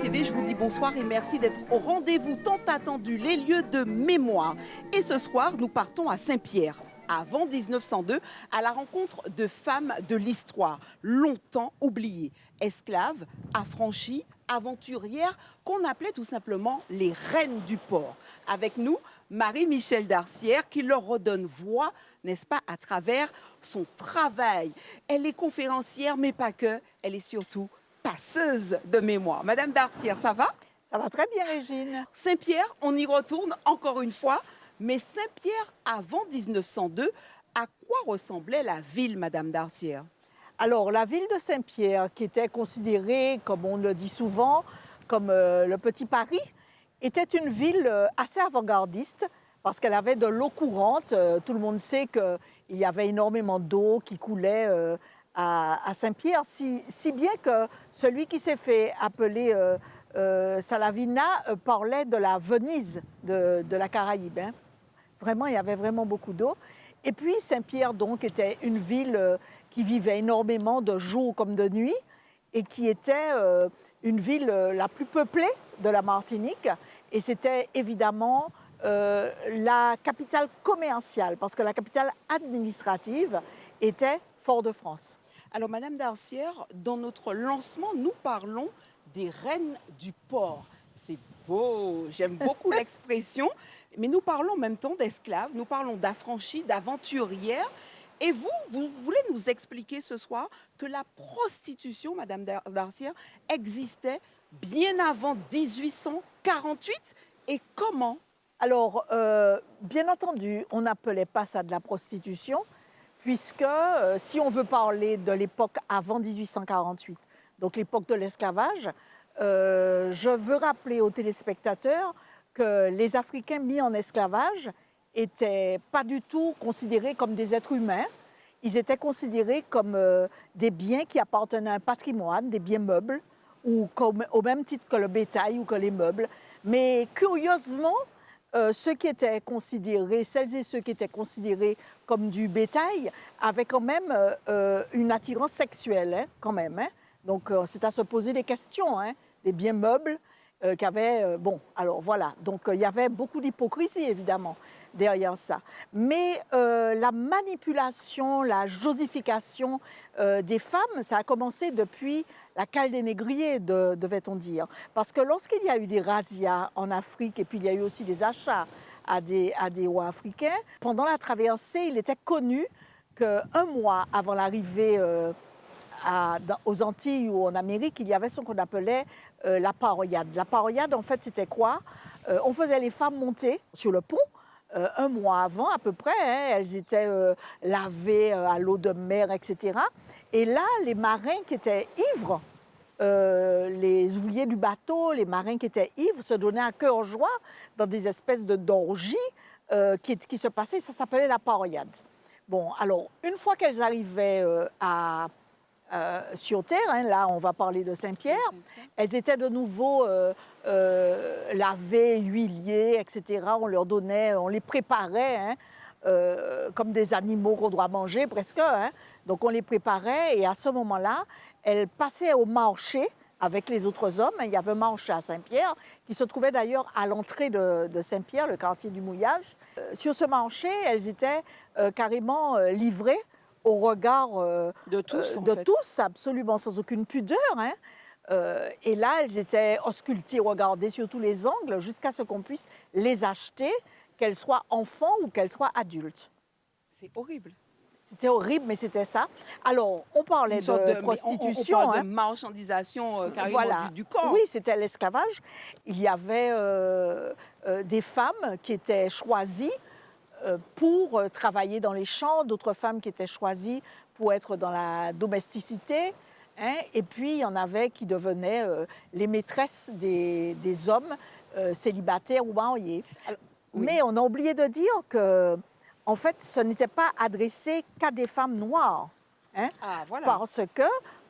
TV, je vous dis bonsoir et merci d'être au rendez-vous tant attendu, les lieux de mémoire. Et ce soir, nous partons à Saint-Pierre, avant 1902, à la rencontre de femmes de l'histoire, longtemps oubliées, esclaves, affranchies, aventurières, qu'on appelait tout simplement les reines du port. Avec nous, Marie-Michel Darcière, qui leur redonne voix, n'est-ce pas, à travers son travail. Elle est conférencière, mais pas que, elle est surtout passeuse de mémoire. Madame Darcière, ça va? Ça va très bien, Régine. Saint-Pierre, on y retourne encore une fois. Mais Saint-Pierre, avant 1902, à quoi ressemblait la ville, Madame Darcière? Alors, la ville de Saint-Pierre, qui était considérée, comme on le dit souvent, comme le petit Paris, était une ville assez avant-gardiste parce qu'elle avait de l'eau courante. Tout le monde sait qu'il y avait énormément d'eau qui coulait à Saint-Pierre, si bien que celui qui s'est fait appeler Salavina parlait de la Venise de la Caraïbe, hein. Vraiment, il y avait vraiment beaucoup d'eau. Et puis Saint-Pierre, donc, était une ville qui vivait énormément de jour comme de nuit et qui était une ville la plus peuplée de la Martinique. Et c'était évidemment la capitale commerciale, parce que la capitale administrative était Fort-de-France. Alors, Madame Darcière, dans notre lancement, nous parlons des reines du port. C'est beau, j'aime beaucoup l'expression, mais nous parlons en même temps d'esclaves, nous parlons d'affranchis, d'aventurières. Et vous voulez nous expliquer ce soir que la prostitution, Madame Darcière, existait bien avant 1848 et comment? Alors, bien entendu, on n'appelait pas ça de la prostitution, puisque si on veut parler de l'époque avant 1848, donc l'époque de l'esclavage, je veux rappeler aux téléspectateurs que les Africains mis en esclavage n'étaient pas du tout considérés comme des êtres humains. Ils étaient considérés comme des biens qui appartenaient à un patrimoine, des biens meubles, ou comme, au même titre que le bétail ou que les meubles. Mais curieusement, ceux qui étaient considérés, celles et ceux qui étaient considérés comme du bétail, avaient quand même une attirance sexuelle, hein, quand même, hein. Donc, c'est à se poser des questions, hein, des biens meubles qui avaient... bon, alors voilà. Donc, il y avait beaucoup d'hypocrisie, évidemment, derrière ça. Mais la manipulation, la josification des femmes, ça a commencé depuis la cale des négriers, devait-on dire. Parce que lorsqu'il y a eu des razzias en Afrique, et puis il y a eu aussi des achats à des rois africains, pendant la traversée, il était connu qu'un mois avant l'arrivée aux Antilles ou en Amérique, il y avait ce qu'on appelait la paroyade. La paroyade, en fait, c'était quoi? On faisait les femmes monter sur le pont un mois avant à peu près, hein. Elles étaient lavées à l'eau de mer, etc. Et là, les marins qui étaient ivres, les ouvriers du bateau, les marins qui étaient ivres, se donnaient à cœur joie dans des espèces d'orgies qui se passaient. Ça s'appelait la paroyade. Bon, alors, une fois qu'elles arrivaient sur Terre, hein, là on va parler de Saint-Pierre, elles étaient de nouveau lavées, huilées, etc. On leur donnait, on les préparait, hein, comme des animaux qu'on doit manger presque, hein. Donc on les préparait et à ce moment-là, elles passaient au marché avec les autres hommes. Il y avait un marché à Saint-Pierre qui se trouvait d'ailleurs à l'entrée de Saint-Pierre, le quartier du Mouillage. Sur ce marché, elles étaient carrément livrées au regard De tous, en de fait. tous, absolument sans aucune pudeur, hein. Et là, elles étaient auscultées, regardées sur tous les angles, jusqu'à ce qu'on puisse les acheter, qu'elles soient enfants ou qu'elles soient adultes. C'est horrible. C'était horrible, mais c'était ça. Alors, on parlait Une sorte de de, prostitution, on parle hein. de marchandisation carrément Voilà. du corps. Oui, c'était l'esclavage. Il y avait des femmes qui étaient choisies pour travailler dans les champs, d'autres femmes qui étaient choisies pour être dans la domesticité, hein. Et puis, il y en avait qui devenaient les maîtresses des hommes célibataires ou mariés. Alors, oui. Mais on a oublié de dire que, en fait, ce n'était pas adressé qu'à des femmes noires, hein. Ah, voilà. Parce que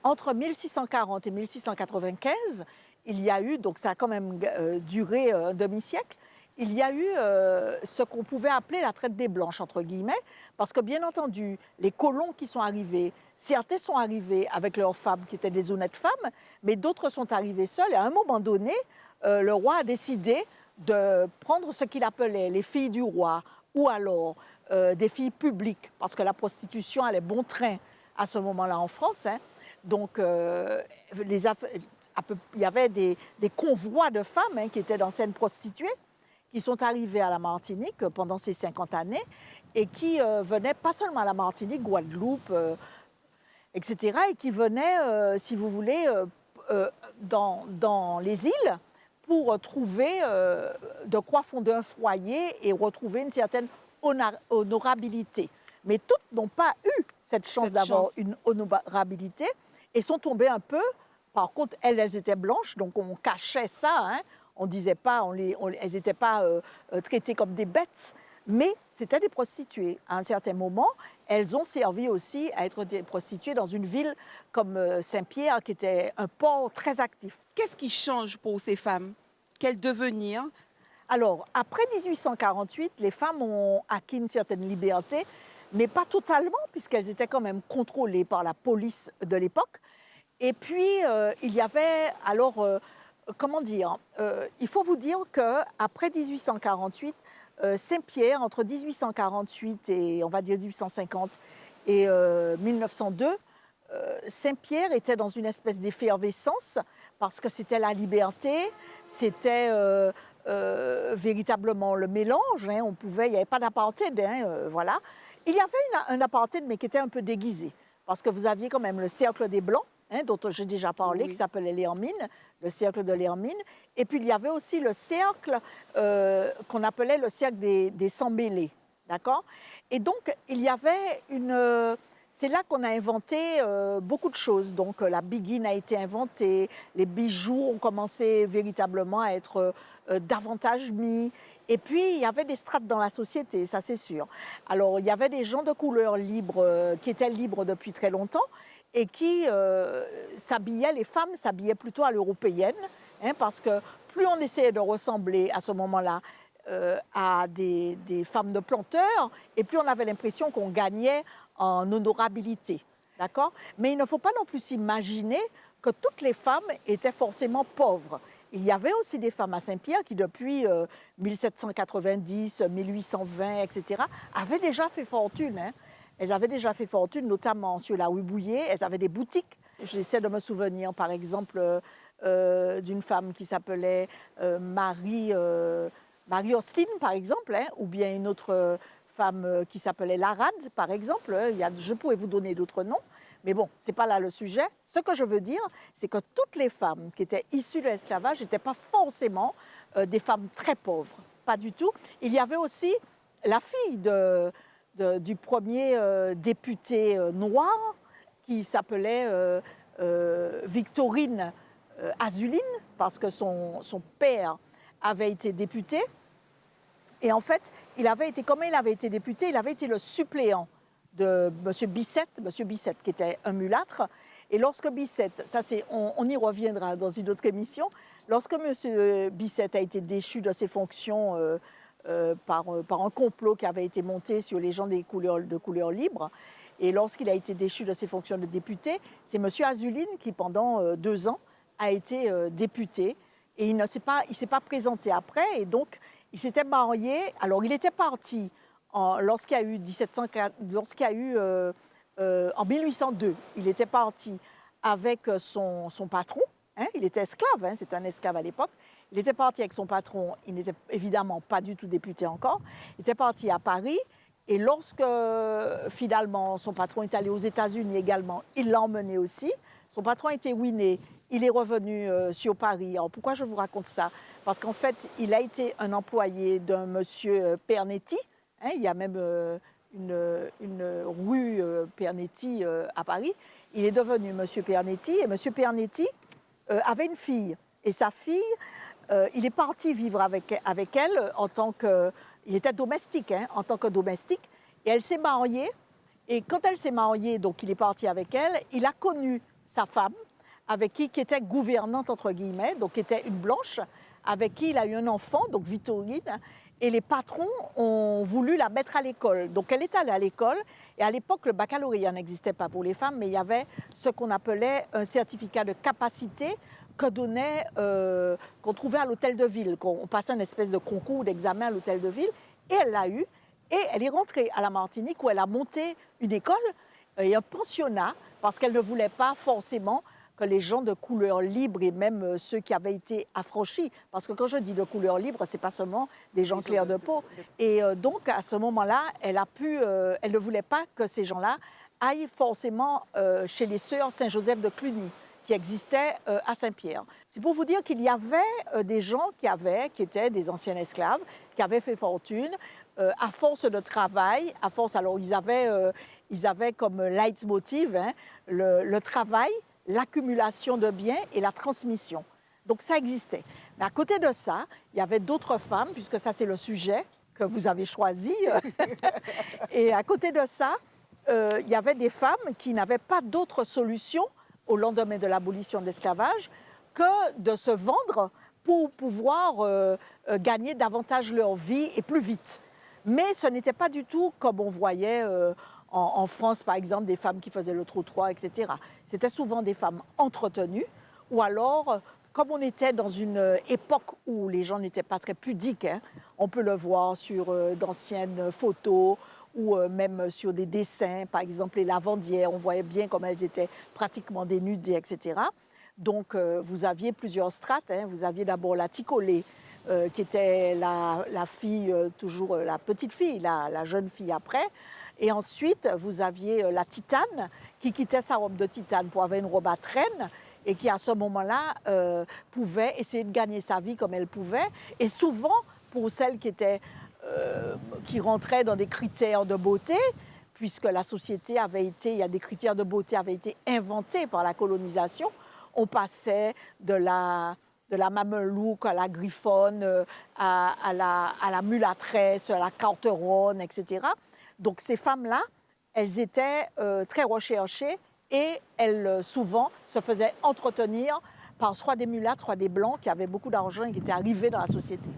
entre 1640 et 1695, il y a eu, donc ça a quand même duré un demi-siècle, il y a eu ce qu'on pouvait appeler la traite des blanches, entre guillemets, parce que bien entendu, les colons qui sont arrivés, certains sont arrivés avec leurs femmes qui étaient des honnêtes femmes, mais d'autres sont arrivés seuls. Et à un moment donné, le roi a décidé de prendre ce qu'il appelait les filles du roi ou alors des filles publiques, parce que la prostitution allait bon train à ce moment-là en France. Hein. Donc, il y avait des convois de femmes qui étaient d'anciennes prostituées, qui sont arrivées à la Martinique pendant ces 50 années et qui venaient pas seulement à la Martinique, Guadeloupe, etc., et qui venaient, si vous voulez, dans les îles pour trouver de quoi fonder un foyer et retrouver une certaine honorabilité. Mais toutes n'ont pas eu cette chance d'avoir une honorabilité et sont tombées un peu. Par contre, elles étaient blanches, donc on cachait ça. Hein. On disait pas, elles n'étaient pas traitées comme des bêtes, mais c'était des prostituées. À un certain moment, elles ont servi aussi à être des prostituées dans une ville comme Saint-Pierre, qui était un port très actif. Qu'est-ce qui change pour ces femmes? Quel devenir? Alors, après 1848, les femmes ont acquis une certaine liberté, mais pas totalement, puisqu'elles étaient quand même contrôlées par la police de l'époque. Et puis, il y avait, alors, comment dire, il faut vous dire qu'après 1848, Saint-Pierre, entre 1848 et, on va dire, 1850 et 1902, Saint-Pierre était dans une espèce d'effervescence parce que c'était la liberté, c'était véritablement le mélange. Hein, il n'y avait pas d'apartheid, hein, voilà. Il y avait un apartheid, mais qui était un peu déguisé, parce que vous aviez quand même le cercle des Blancs, hein, dont j'ai déjà parlé, qui s'appelait l'Hermine, le cercle de l'Hermine. Et puis il y avait aussi le cercle qu'on appelait le cercle des sans-mêlés, d'accord? Et donc il y avait une... C'est là qu'on a inventé beaucoup de choses. Donc la biguine a été inventée, les bijoux ont commencé véritablement à être davantage mis. Et puis, il y avait des strates dans la société, ça c'est sûr. Alors, il y avait des gens de couleur libre, qui étaient libres depuis très longtemps et qui s'habillaient, les femmes s'habillaient plutôt à l'européenne, hein, parce que plus on essayait de ressembler à ce moment-là à des femmes de planteurs, et plus on avait l'impression qu'on gagnait en honorabilité, d'accord? Mais il ne faut pas non plus s'imaginer que toutes les femmes étaient forcément pauvres. Il y avait aussi des femmes à Saint-Pierre qui, depuis 1790, 1820, etc., avaient déjà fait fortune. Hein. Elles avaient déjà fait fortune, notamment sur la rue Bouillet. Elles avaient des boutiques. J'essaie de me souvenir, par exemple, d'une femme qui s'appelait Marie Austin, par exemple, hein, ou bien une autre femme qui s'appelait Larade, par exemple. Je pourrais vous donner d'autres noms. Mais bon, ce n'est pas là le sujet. Ce que je veux dire, c'est que toutes les femmes qui étaient issues de l'esclavage n'étaient pas forcément des femmes très pauvres. Pas du tout. Il y avait aussi la fille du premier député noir qui s'appelait Victorine Azuline, parce que son père avait été député. Et en fait, comme il avait été député, il avait été le suppléant de M. Bicêtre, qui était un mulâtre. Et lorsque Bicêtre, on y reviendra dans une autre émission, lorsque M. Bicêtre a été déchu de ses fonctions par un complot qui avait été monté sur les gens de couleur libre, et lorsqu'il a été déchu de ses fonctions de député, c'est M. Azuline qui, pendant 2 ans, a été député. Et il ne s'est pas présenté après, et donc il s'était marié. Alors, il était parti lorsqu'il y a eu en 1802, il était parti avec son patron. Hein, il était esclave, hein, c'était un esclave à l'époque. Il était parti avec son patron, il n'était évidemment pas du tout député encore. Il était parti à Paris, et lorsque finalement son patron est allé aux États-Unis également, il l'a emmené aussi. Son patron a été ruiné, il est revenu sur Paris. Alors pourquoi je vous raconte ça? Parce qu'en fait, il a été un employé d'un monsieur Pernetti. Hein, il y a même une rue Pernetti à Paris. Il est devenu monsieur Pernetti, et monsieur Pernetti avait une fille. Et sa fille, il est parti vivre avec elle en tant que... Il était domestique, hein, en tant que domestique. Et elle s'est mariée. Et quand elle s'est mariée, donc il est parti avec elle, il a connu sa femme, qui était gouvernante, entre guillemets, donc qui était une blanche, avec qui il a eu un enfant, donc Victorine, et les patrons ont voulu la mettre à l'école. Donc elle est allée à l'école, et à l'époque, le baccalauréat n'existait pas pour les femmes, mais il y avait ce qu'on appelait un certificat de capacité qu'on trouvait à l'hôtel de ville. On passait une espèce de concours d'examen à l'hôtel de ville, et elle l'a eu, et elle est rentrée à la Martinique où elle a monté une école et un pensionnat, parce qu'elle ne voulait pas forcément que les gens de couleur libre et même ceux qui avaient été affranchis, parce que quand je dis de couleur libre, ce n'est pas seulement des gens clairs de peau. Et donc, à ce moment-là, elle ne voulait pas que ces gens-là aillent forcément chez les sœurs Saint-Joseph de Cluny, qui existaient à Saint-Pierre. C'est pour vous dire qu'il y avait des gens qui étaient des anciens esclaves, qui avaient fait fortune, à force de travail, alors ils avaient comme leitmotiv le travail, l'accumulation de biens et la transmission. Donc ça existait. Mais à côté de ça, il y avait d'autres femmes, puisque ça c'est le sujet que vous avez choisi. Et à côté de ça, il y avait des femmes qui n'avaient pas d'autre solution au lendemain de l'abolition de l'esclavage que de se vendre pour pouvoir gagner davantage leur vie et plus vite. Mais ce n'était pas du tout comme on voyait en France, par exemple, des femmes qui faisaient le trottoir, etc. C'était souvent des femmes entretenues, ou alors, comme on était dans une époque où les gens n'étaient pas très pudiques, on peut le voir sur d'anciennes photos ou même sur des dessins, par exemple les lavandières, on voyait bien comme elles étaient pratiquement dénudées, etc. Donc, vous aviez plusieurs strates. Vous aviez d'abord la ticolée, qui était la fille, toujours la petite fille, la jeune fille après. Et ensuite, vous aviez la titane, qui quittait sa robe de titane pour avoir une robe à traîne et qui, à ce moment-là, pouvait essayer de gagner sa vie comme elle pouvait. Et souvent, pour celles qui rentraient dans des critères de beauté, puisque la société il y a des critères de beauté avaient été inventés par la colonisation, on passait de la mamelouque à la griffonne, à la mulâtresse, à la carteronne, etc. Donc ces femmes-là, elles étaient très recherchées et elles, souvent, se faisaient entretenir par soit des mulâtres, soit des blancs qui avaient beaucoup d'argent et qui étaient arrivés dans la société.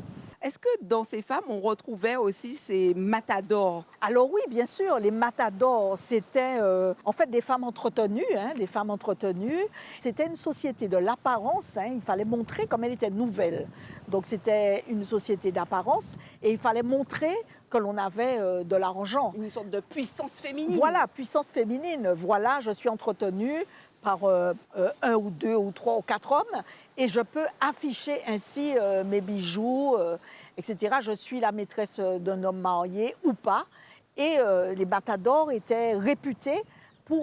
Est-ce que dans ces femmes, on retrouvait aussi ces matadors? Alors oui, bien sûr, les matadors, c'était en fait des femmes entretenues, des femmes entretenues. C'était une société de l'apparence, il fallait montrer comme elle était nouvelle. Donc c'était une société d'apparence et il fallait montrer que l'on avait de l'argent. Une sorte de puissance féminine. Voilà, puissance féminine. Voilà, je suis entretenue par un ou deux ou trois ou quatre hommes et je peux afficher ainsi mes bijoux, etc. Je suis la maîtresse d'un homme marié ou pas. Et les matadors étaient réputés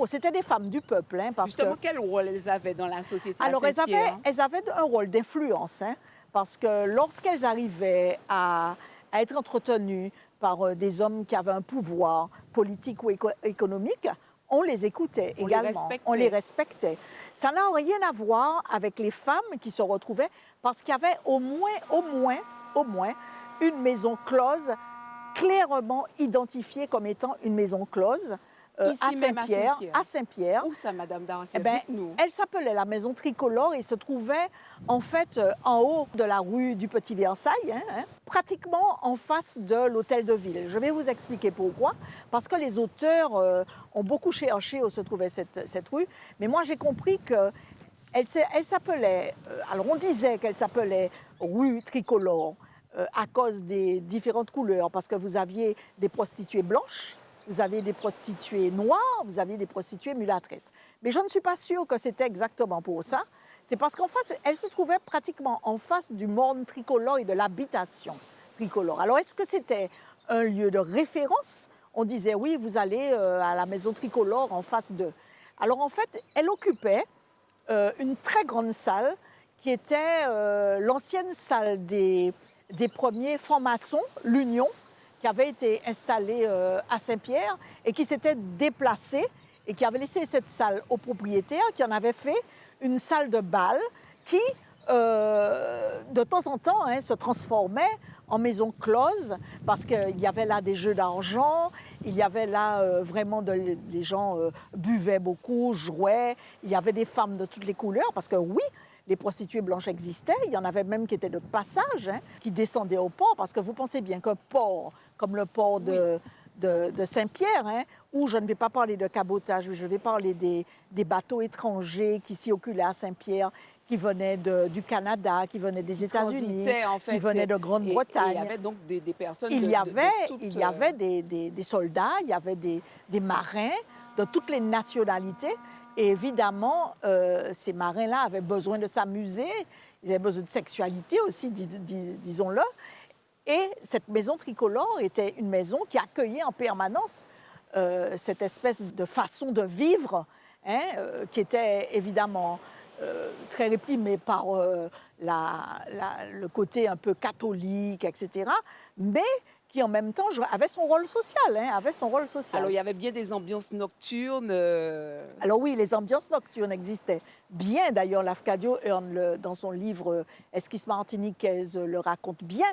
c'était des femmes du peuple. Justement, quel rôle elles avaient dans la société? Alors, elles avaient un rôle d'influence, parce que lorsqu'elles arrivaient à être entretenues par des hommes qui avaient un pouvoir politique ou économique, on les écoutait également, on les respectait. Ça n'a rien à voir avec les femmes qui se retrouvaient, parce qu'il y avait au moins une maison close, clairement identifiée comme étant une maison close, à Saint-Pierre. Où ça, Madame Darcier? Dites-nous. Elle s'appelait la maison tricolore et se trouvait en fait en haut de la rue du Petit Versailles, pratiquement en face de l'hôtel de ville. Je vais vous expliquer pourquoi. Parce que les auteurs ont beaucoup cherché où se trouvait cette rue, mais moi j'ai compris qu'elle s'appelait, alors on disait qu'elle s'appelait rue tricolore à cause des différentes couleurs, parce que vous aviez des prostituées blanches, vous avez des prostituées noires, vous aviez des prostituées mulâtresses. Mais je ne suis pas sûre que c'était exactement pour ça. C'est parce qu'en face, elle se trouvait pratiquement en face du morne tricolore et de l'habitation tricolore. Alors, est-ce que c'était un lieu de référence? On disait, oui, vous allez à la maison tricolore en face d'eux. Alors, en fait, elle occupait une très grande salle qui était l'ancienne salle des premiers francs-maçons, l'Union, qui avait été installée à Saint-Pierre et qui s'était déplacée et qui avait laissé cette salle au propriétaire, qui en avait fait une salle de bal qui, de temps en temps, se transformait en maison close parce qu'il y avait là des jeux d'argent, il y avait là vraiment les gens buvaient beaucoup, jouaient, il y avait des femmes de toutes les couleurs parce que oui, les prostituées blanches existaient. Il y en avait même qui étaient de passage, hein, qui descendaient au port, parce que vous pensez bien qu'un port, comme le port de Saint-Pierre, hein, où je ne vais pas parler de cabotage, je vais parler des bateaux étrangers qui circulaient à Saint-Pierre, qui venaient du Canada, qui venaient des États-Unis, en fait, qui venaient de Grande-Bretagne. Et il y avait donc des personnes Il y de avait des soldats, il y avait des marins de toutes les nationalités. Et évidemment, ces marins-là avaient besoin de s'amuser, ils avaient besoin de sexualité aussi, disons-le. Et cette maison tricolore était une maison qui accueillait en permanence cette espèce de façon de vivre, hein, qui était évidemment très réprimée par le côté un peu catholique, etc., mais qui en même temps avait son rôle social, hein, avait son rôle social. Alors, il y avait bien des ambiances nocturnes. Alors oui, les ambiances nocturnes existaient bien. D'ailleurs, Lafcadio Hearn, dans son livre Esquisse martiniquaise, le raconte bien.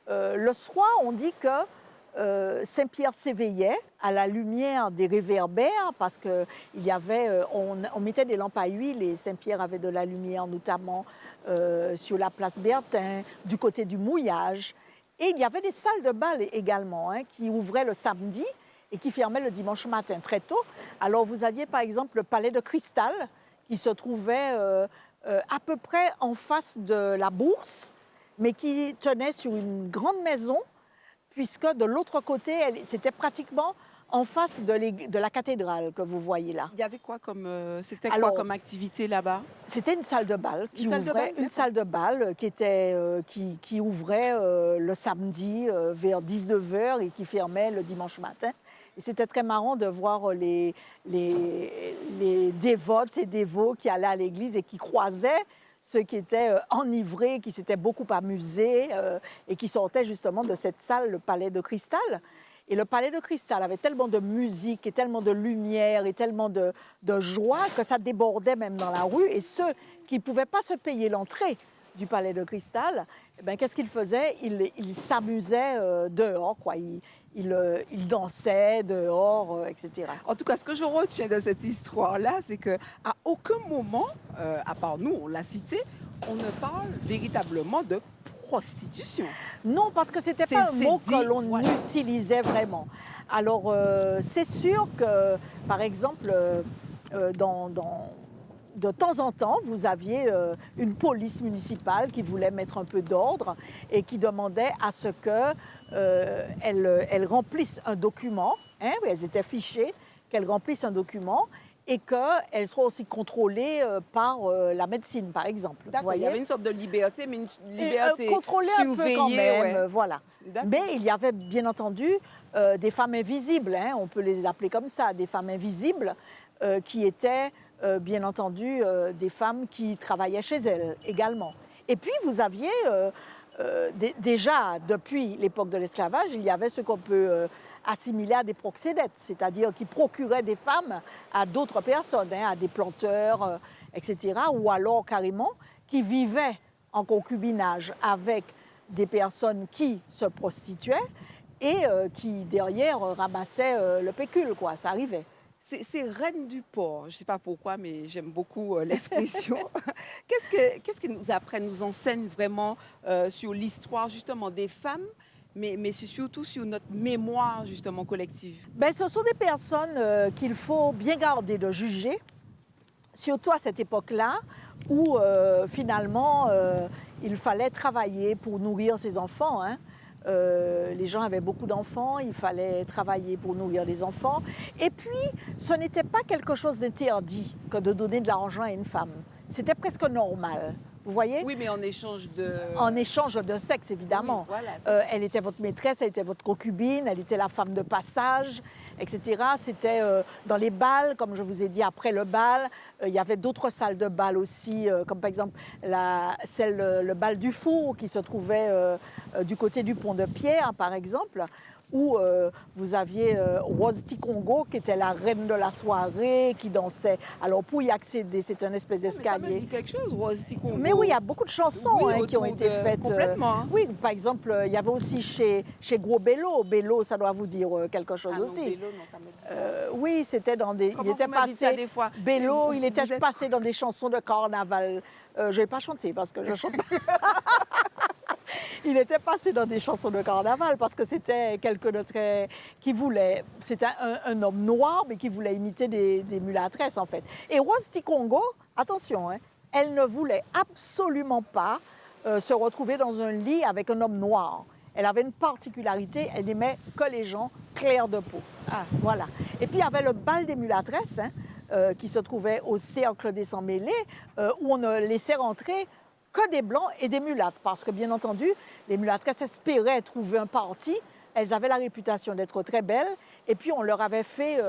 Le soir, on dit que Saint-Pierre s'éveillait à la lumière des réverbères parce que il y avait, on mettait des lampes à huile et Saint-Pierre avait de la lumière, notamment sur la place Bertin, du côté du mouillage. Et il y avait des salles de bal également, hein, qui ouvraient le samedi et qui fermaient le dimanche matin très tôt. Alors vous aviez par exemple le Palais de Cristal qui se trouvait à peu près en face de la Bourse, mais qui tenait sur une grande maison, puisque de l'autre côté, c'était pratiquement en face de la cathédrale que vous voyez là. Il y avait quoi comme, c'était quoi comme activité là-bas? C'était une salle de bal qui ouvrait, une salle de bal qui ouvrait le samedi vers 19h et qui fermait le dimanche matin. Et c'était très marrant de voir les dévotes et dévots qui allaient à l'église et qui croisaient ceux qui étaient enivrés, qui s'étaient beaucoup amusés et qui sortaient justement de cette salle, le Palais de Cristal. Et le Palais de Cristal avait tellement de musique et tellement de lumière et tellement de joie que ça débordait même dans la rue. Et ceux qui ne pouvaient pas se payer l'entrée du Palais de Cristal, eh bien, qu'est-ce qu'ils faisaient? Ils s'amusaient dehors, quoi. Ils dansaient dehors, etc. En tout cas, ce que je retiens de cette histoire-là, c'est qu'à aucun moment, à part nous, on l'a cité, on ne parle véritablement de prostitution. Non, parce que ce n'était pas un mot que l'on utilisait vraiment. Alors, c'est sûr que, par exemple, de temps en temps, vous aviez une police municipale qui voulait mettre un peu d'ordre et qui demandait à ce qu'elles remplissent un document, hein, elles étaient fichées, qu'elles remplissent un document et qu'elles soient aussi contrôlées par la médecine, par exemple. D'accord, il y avait une sorte de liberté, mais une liberté contrôlée un peu quand même, voilà. Mais il y avait bien entendu des femmes invisibles, hein, on peut les appeler comme ça, des femmes invisibles qui étaient bien entendu des femmes qui travaillaient chez elles également. Et puis vous aviez déjà, depuis l'époque de l'esclavage, il y avait ce qu'on peut assimiler à des proxénètes, c'est-à-dire qui procuraient des femmes à d'autres personnes, hein, à des planteurs, etc., ou alors carrément qui vivaient en concubinage avec des personnes qui se prostituaient et qui derrière ramassaient le pécule, quoi, ça arrivait. C'est reine du port, je ne sais pas pourquoi, mais j'aime beaucoup l'expression. Qu'est-ce que nous apprennent, nous enseigne vraiment sur l'histoire justement des femmes, mais surtout sur notre mémoire justement collective? Ben, ce sont des personnes qu'il faut bien garder de juger, surtout à cette époque-là où finalement il fallait travailler pour nourrir ses enfants, hein. Les gens avaient beaucoup d'enfants, il fallait travailler pour nourrir les enfants. Et puis, ce n'était pas quelque chose d'interdit que de donner de l'argent à une femme. C'était presque normal. Vous voyez? Oui, mais en échange de... En échange de sexe, évidemment. Oui, voilà, elle était votre maîtresse, elle était votre concubine, elle était la femme de passage, etc. C'était dans les bals, comme je vous ai dit, après le bal. Il y avait d'autres salles de bal aussi, comme par exemple le bal du Four, qui se trouvait du côté du pont de Pierre, par exemple, où vous aviez Rose Tikongo, qui était la reine de la soirée, qui dansait. Alors, pour y accéder, c'est un espèce Mais ça me d'escalier. dit quelque chose, Rose Tikongo. Mais oui, il y a beaucoup de chansons Oui, qui ont autour été de... faites. Complètement. Hein. Oui, par exemple, il y avait aussi chez Gros Bello. Bello, ça doit vous dire quelque chose Ah non, aussi. Bello, non, ça me dit pas. Oui, c'était dans des. Comment vous m'avez dit ça des fois? Bello, Vous- il était vous êtes- passé dans des chansons de carnaval. Je n'ai pas chanté parce que je chante pas. Il était passé dans des chansons de carnaval parce que c'était quelqu'un de très. Qui voulait. C'était un homme noir, mais qui voulait imiter des mulâtresses, en fait. Et Rose Tikongo, attention, hein, elle ne voulait absolument pas se retrouver dans un lit avec un homme noir. Elle avait une particularité, elle n'aimait que les gens clairs de peau. Ah, Voilà. Et puis il y avait le bal des mulâtresses, hein, qui se trouvait au cercle des Sans-Mêlés, où on ne laissait rentrer que des blancs et des mulattes. Parce que, bien entendu, les mulâtresses espéraient trouver un parti. Elles avaient la réputation d'être très belles. Et puis, on leur avait fait,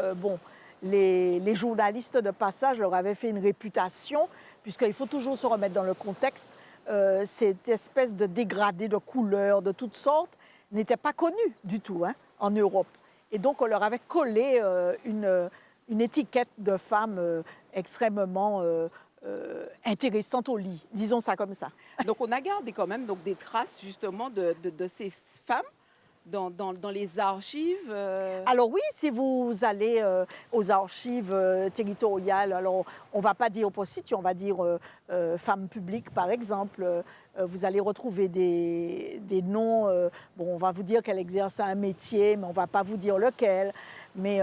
les journalistes de passage leur avaient fait une réputation, puisqu'il faut toujours se remettre dans le contexte. Cette espèce de dégradé de couleurs de toutes sortes n'était pas connue du tout, hein, en Europe. Et donc, on leur avait collé une étiquette de femme extrêmement intéressante au lit, disons ça comme ça. donc on a gardé quand même donc, des traces justement de ces femmes dans les archives. Alors oui, si vous allez aux archives territoriales, alors on ne va pas dire post-it, on va dire femmes publiques par exemple. Vous allez retrouver des noms, bon, on va vous dire qu'elle exerce un métier, mais on ne va pas vous dire lequel. Mais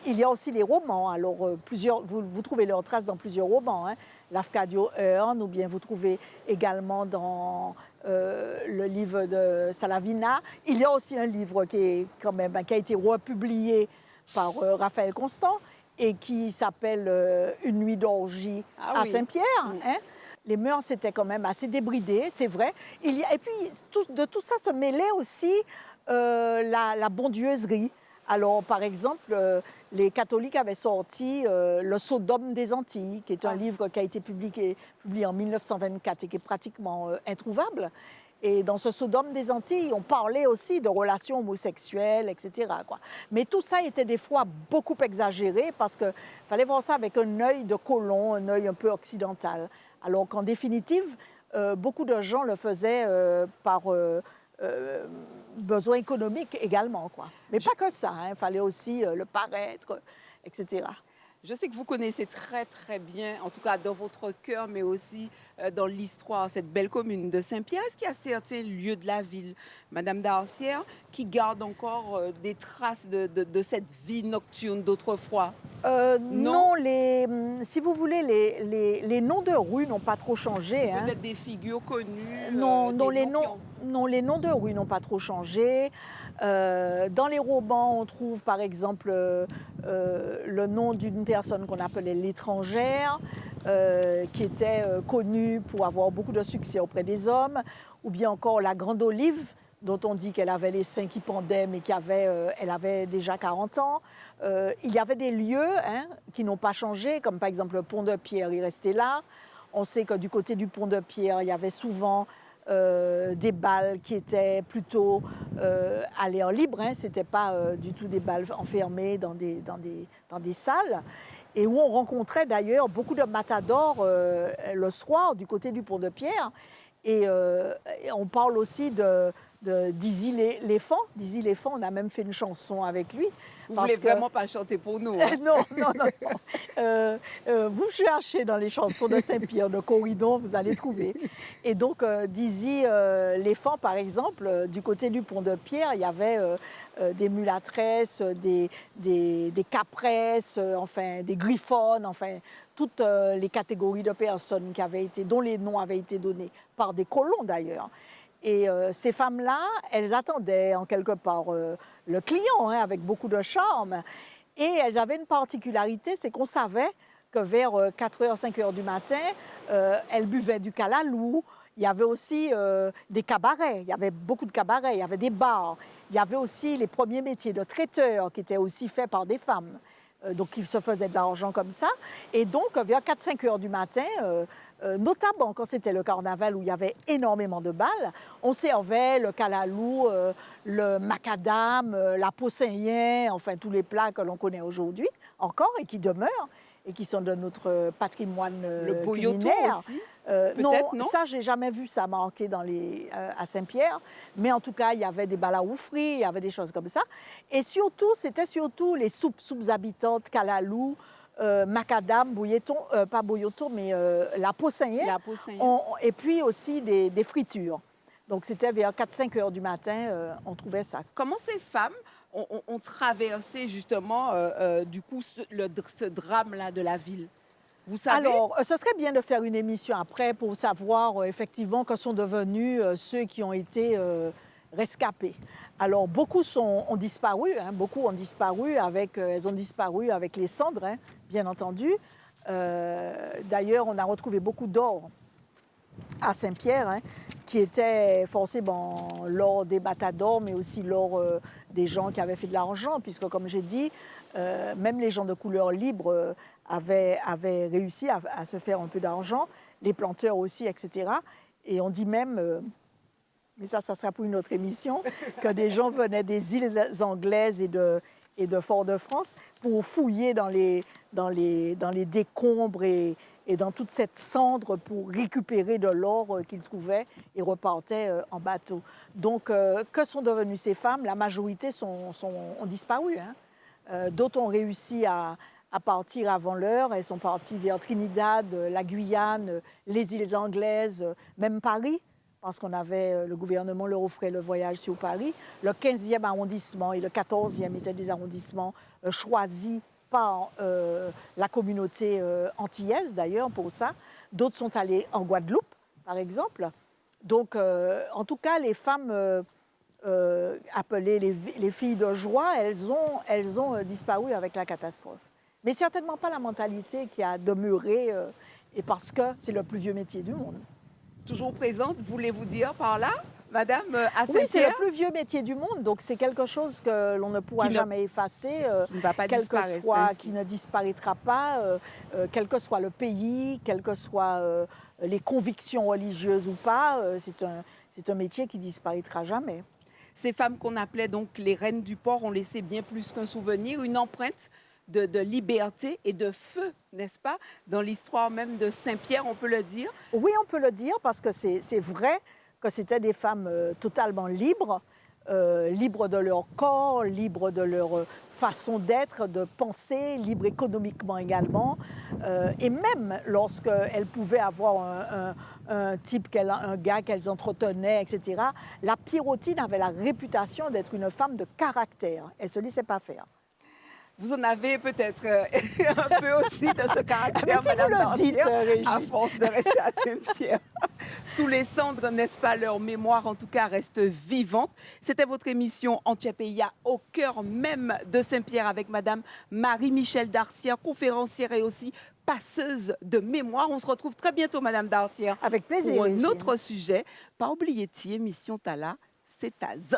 il y a aussi les romans. Alors, vous trouvez leurs traces dans plusieurs romans. Hein. Lafcadio Hearn, ou bien vous trouvez également dans le livre de Salavina. Il y a aussi un livre qui, est quand même, qui a été republié par Raphaël Constant et qui s'appelle Une nuit d'orgie Ah à oui. Saint-Pierre. Hein. Les mœurs étaient quand même assez débridées, c'est vrai. Et puis, de tout ça se mêlait aussi la bondieuserie. Alors, par exemple, les catholiques avaient sorti Le Sodome des Antilles, qui est un livre qui a été publié en 1924 et qui est pratiquement introuvable. Et dans ce Sodome des Antilles, on parlait aussi de relations homosexuelles, etc., quoi. Mais tout ça était des fois beaucoup exagéré parce qu'il fallait voir ça avec un œil de colon, un œil un peu occidental. Alors qu'en définitive, beaucoup de gens le faisaient par besoin économique également, quoi. Mais pas que ça, hein. Il fallait aussi le paraître, etc. Je sais que vous connaissez très très bien, en tout cas dans votre cœur, mais aussi dans l'histoire, cette belle commune de Saint-Pierre. Est-ce qu'il y a certains lieux de la ville, Madame Darcière, qui gardent encore des traces de cette vie nocturne d'autrefois? Non, si vous voulez, les noms de rues n'ont pas trop changé. Hein. Peut-être des figures connues? Non, des noms qui ont- non, les noms de rues n'ont pas trop changé. Dans les romans, on trouve par exemple le nom d'une personne qu'on appelait l'étrangère, qui était connue pour avoir beaucoup de succès auprès des hommes, ou bien encore la Grande Olive, dont on dit qu'elle avait les seins qui pendaient, mais elle avait déjà 40 ans. Il y avait des lieux qui n'ont pas changé, comme par exemple le Pont de Pierre, il restait là. On sait que du côté du Pont de Pierre, il y avait souvent des bals qui étaient plutôt à l'air libre. Hein. Ce n'était pas du tout des bals enfermés dans des salles. Et où on rencontrait d'ailleurs beaucoup de matadors le soir du côté du Pont de Pierre. Et on parle aussi de Dizzy l'éléphant. Dizzy l'éléphant, on a même fait une chanson avec lui. Vous ne voulez vraiment pas chanter pour nous? Hein? Non, non, non. Vous cherchez dans les chansons de Saint-Pierre, de Corridon, vous allez trouver. Et donc, Dizzy l'éléphant, par exemple, du côté du Pont de Pierre, il y avait des mulâtresses, des capresses, enfin, des griffonnes, enfin, toutes les catégories de personnes dont les noms avaient été donnés par des colons d'ailleurs. Et ces femmes-là, elles attendaient en quelque part le client avec beaucoup de charme. Et elles avaient une particularité, c'est qu'on savait que vers 4h, 5h du matin, elles buvaient du calalou. Il y avait aussi des cabarets, il y avait beaucoup de cabarets, il y avait des bars. Il y avait aussi les premiers métiers de traiteurs qui étaient aussi faits par des femmes. Donc, ils se faisaient de l'argent comme ça. Et donc, vers 4-5 heures du matin, notamment quand c'était le carnaval où il y avait énormément de balles, on servait le calalou, le macadam, la peau saïen, enfin tous les plats que l'on connaît aujourd'hui encore et qui demeurent et qui sont de notre patrimoine Le boyoto culinaire. aussi, Non, peut-être, non? ça, j'ai jamais vu ça manquer à Saint-Pierre. Mais en tout cas, il y avait des balaoufris, il y avait des choses comme ça. Et surtout, c'était surtout les soupes habitantes, calalou, macadam, bouilleton, pas bouilleton, mais la peau saïen. La peau saïenne. Et puis aussi des fritures. Donc, c'était vers 4-5 heures du matin, on trouvait ça. Comment ces femmes ont traversé justement, du coup, ce drame-là de la ville? Vous savez? Alors, ce serait bien de faire une émission après pour savoir effectivement que sont devenus ceux qui ont été rescapés. Alors, beaucoup ont disparu, hein, elles ont disparu avec les cendres, hein, bien entendu. D'ailleurs, on a retrouvé beaucoup d'or à Saint-Pierre, hein, qui était forcément l'or des matadors, mais aussi l'or des gens qui avaient fait de l'argent, puisque, comme j'ai dit, même les gens de couleur libre avaient réussi à se faire un peu d'argent, les planteurs aussi, etc. Et on dit même, mais ça sera pour une autre émission, que des gens venaient des îles anglaises et de Fort-de-France pour fouiller dans les décombres et dans toute cette cendre pour récupérer de l'or qu'ils trouvaient et repartaient en bateau. Donc, que sont devenues ces femmes? La majorité ont disparu, hein. D'autres ont réussi à partir avant l'heure. Elles sont parties vers Trinidad, la Guyane, les îles anglaises, même Paris, parce qu'on avait, le gouvernement leur offrait le voyage sur Paris. Le 15e arrondissement et le 14e étaient des arrondissements choisis par la communauté antillaise, d'ailleurs, pour ça. D'autres sont allés en Guadeloupe, par exemple. Donc, en tout cas, les femmes appelées les filles de joie, elles ont disparu avec la catastrophe. Mais certainement pas la mentalité qui a demeuré, et parce que c'est le plus vieux métier du monde. Toujours présente, voulez-vous dire par là, madame, à Oui, c'est Saint-Pierre? le plus vieux métier du monde, donc c'est quelque chose que l'on ne pourra jamais effacer, Qui ne va pas disparaître ainsi. qui ne disparaîtra pas, quel que soit le pays, quelles que soient les convictions religieuses ou pas, c'est un métier qui disparaîtra jamais. Ces femmes qu'on appelait donc les reines du port ont laissé bien plus qu'un souvenir, une empreinte de liberté et de feu, n'est-ce pas? Dans l'histoire même de Saint-Pierre, on peut le dire. Oui, on peut le dire parce que c'est vrai que c'était des femmes totalement libres, libres de leur corps, libres de leur façon d'être, de penser, libres économiquement également. Et même lorsqu'elles pouvaient avoir un type, un gars qu'elles entretenaient, etc., la Pierrottine avait la réputation d'être une femme de caractère. Elle ne se laissait pas faire. Vous en avez peut-être un peu aussi de ce caractère, si madame vous le dites, Darcière, Régie. à force de rester à Saint-Pierre. Sous les cendres, n'est-ce pas, leur mémoire en tout cas reste vivante. C'était votre émission Antiepeya au cœur même de Saint-Pierre avec madame Marie-Michel Darcière, conférencière et aussi passeuse de mémoire. On se retrouve très bientôt, madame Darcière, Avec plaisir, pour un Régine. autre sujet. Pas oublier, émission Tala, c'est à Z.